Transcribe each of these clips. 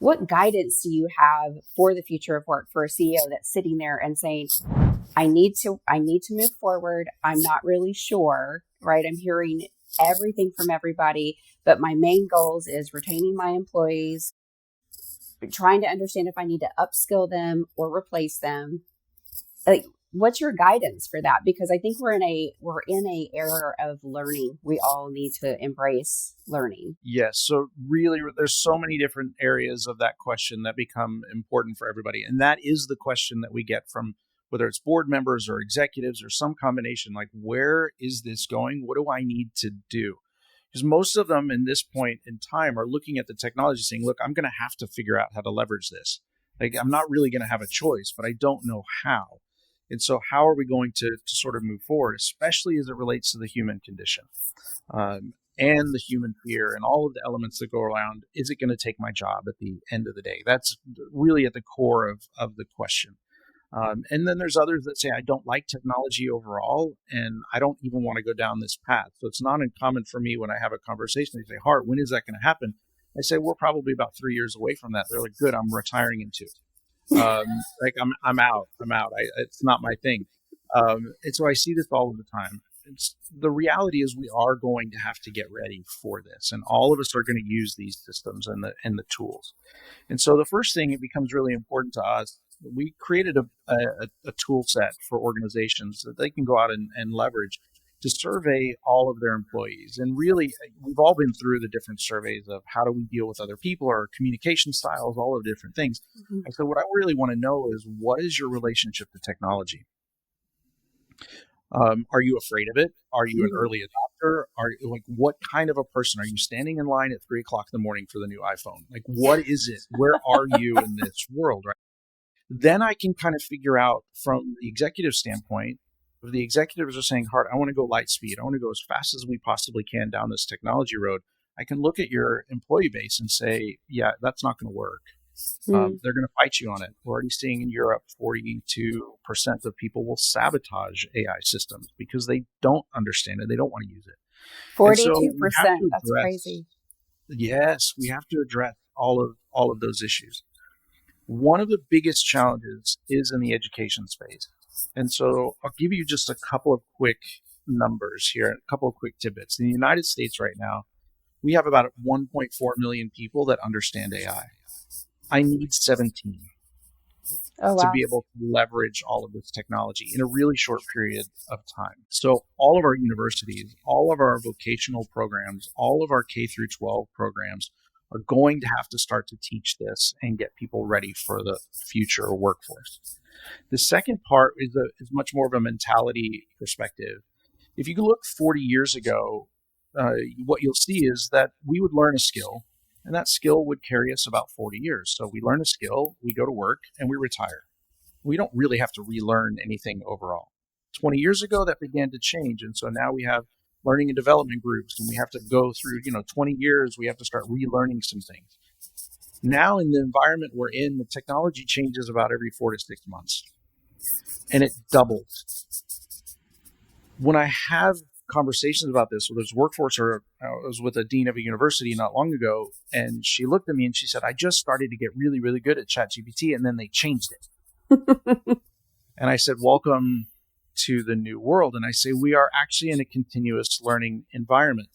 What guidance do you have for the future of work for a CEO that's sitting there and saying, I need to move forward. I'm not really sure, right? I'm hearing everything from everybody, but my main goals is retaining my employees, trying to understand if I need to upskill them or replace them. Like, what's your guidance for that? Because I think we're in a era of learning. We all need to embrace learning. Yes. So really, there's so many different areas of that question that become important for everybody. And that is the question that we get from whether it's board members or executives or some combination, like, where is this going? What do I need to do? Because most of them in this point in time are looking at the technology saying, look, I'm going to have to figure out how to leverage this. Like, I'm not really going to have a choice, but I don't know how. And so how are we going to sort of move forward, especially as it relates to the human condition and the human fear and all of the elements that go around? Is it going to take my job at the end of the day? That's really at the core of the question. And then there's others that say, I don't like technology overall, and I don't even want to go down this path. So it's not uncommon for me when I have a conversation, they say, Hart, when is that going to happen? I say, we're probably about 3 years away from that. They're like, good, I'm retiring in 2. Like I'm out. It's not my thing. And so I see this all of the time. The reality is we are going to have to get ready for this, and all of us are going to use these systems and the tools. And so the first thing, it becomes really important to us. We created a tool set for organizations that they can go out and leverage to survey all of their employees. And really, we've all been through the different surveys of how do we deal with other people, or communication styles, all of the different things. Mm-hmm. And so what I really want to know is, what is your relationship to technology? Are you afraid of it? Are you an early adopter? What kind of a person are you? Standing in line at 3 o'clock in the morning for the new iPhone? Like, what is it? Where are you in this world, right? Then I can kind of figure out from the executive standpoint, if the executives are saying, Hart, I want to go light speed. I want to go as fast as we possibly can down this technology road. I can look at your employee base and say, yeah, that's not going to work. They're going to fight you on it. We're already seeing in Europe, 42% of people will sabotage AI systems because they don't understand it. They don't want to use it. 42%. That's crazy. Yes, we have to address all of those issues. One of the biggest challenges is in the education space. And so I'll give you just a couple of quick numbers here, a couple of quick tidbits. In the United States right now, we have about 1.4 million people that understand AI. I need 17 to be able to leverage all of this technology in a really short period of time. So all of our universities, all of our vocational programs, all of our K through 12 programs are going to have to start to teach this and get people ready for the future workforce. The second part is much more of a mentality perspective. If you look 40 years ago, what you'll see is that we would learn a skill, and that skill would carry us about 40 years. So we learn a skill, we go to work, and we retire. We don't really have to relearn anything overall. 20 years ago, that began to change. And so now we have learning and development groups, and we have to go through, 20 years, we have to start relearning some things. Now in the environment we're in, the technology changes about every 4 to 6 months, and it doubles. When I have conversations about this, whether it's workforce or I was with a dean of a university not long ago, and she looked at me and she said, I just started to get really, really good at ChatGPT, and then they changed it. And I said, welcome to the new world. And I say, we are actually in a continuous learning environment.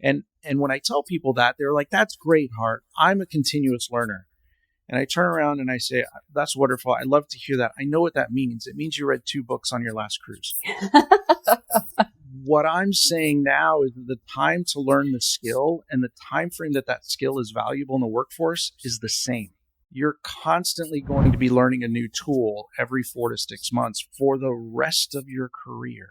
And when I tell people that, they're like, that's great, Hart. I'm a continuous learner. And I turn around and I say, that's wonderful. I love to hear that. I know what that means. It means you read 2 books on your last cruise. What I'm saying now is that the time to learn the skill and the time frame that skill is valuable in the workforce is the same. You're constantly going to be learning a new tool every 4 to 6 months for the rest of your career.